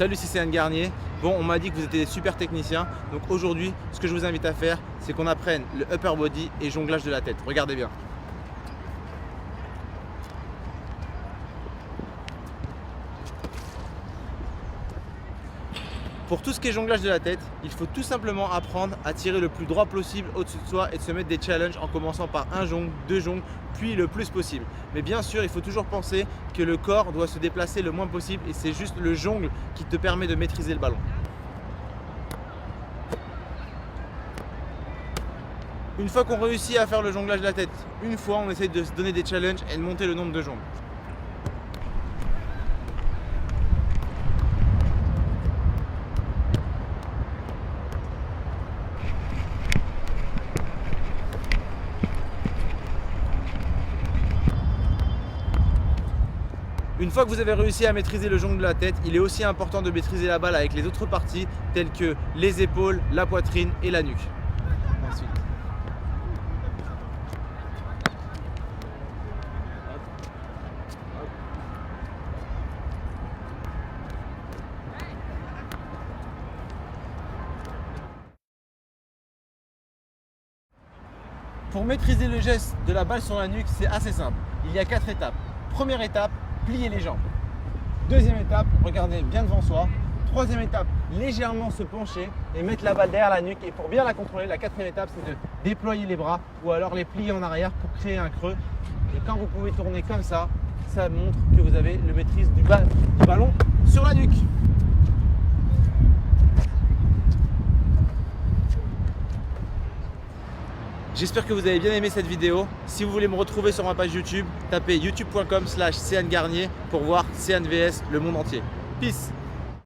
Salut, c'est Céane Garnier. Bon, on m'a dit que vous étiez des super techniciens. Donc aujourd'hui, ce que je vous invite à faire, c'est qu'on apprenne le upper body et jonglage de la tête. Regardez bien. Pour tout ce qui est jonglage de la tête, il faut tout simplement apprendre à tirer le plus droit possible au-dessus de soi et de se mettre des challenges en commençant par un jongle, deux jongles, puis le plus possible. Mais bien sûr, il faut toujours penser que le corps doit se déplacer le moins possible et c'est juste le jongle qui te permet de maîtriser le ballon. Une fois qu'on réussit à faire le jonglage de la tête, une fois, on essaie de se donner des challenges et de monter le nombre de jongles. Une fois que vous avez réussi à maîtriser le jongle de la tête, il est aussi important de maîtriser la balle avec les autres parties telles que les épaules, la poitrine et la nuque. Ensuite. Pour maîtriser le geste de la balle sur la nuque, c'est assez simple. Il y a 4 étapes. Première étape, plier les jambes. Deuxième étape, regarder bien devant soi. Troisième étape, légèrement se pencher et mettre la balle derrière la nuque. Et pour bien la contrôler, la quatrième étape, c'est de déployer les bras ou alors les plier en arrière pour créer un creux. Et quand vous pouvez tourner comme ça, ça montre que vous avez le maîtrise du ballon sur la nuque. J'espère que vous avez bien aimé cette vidéo. Si vous voulez me retrouver sur ma page YouTube, tapez youtube.com/Céane Garnier pour voir Céane vs le monde entier. Peace!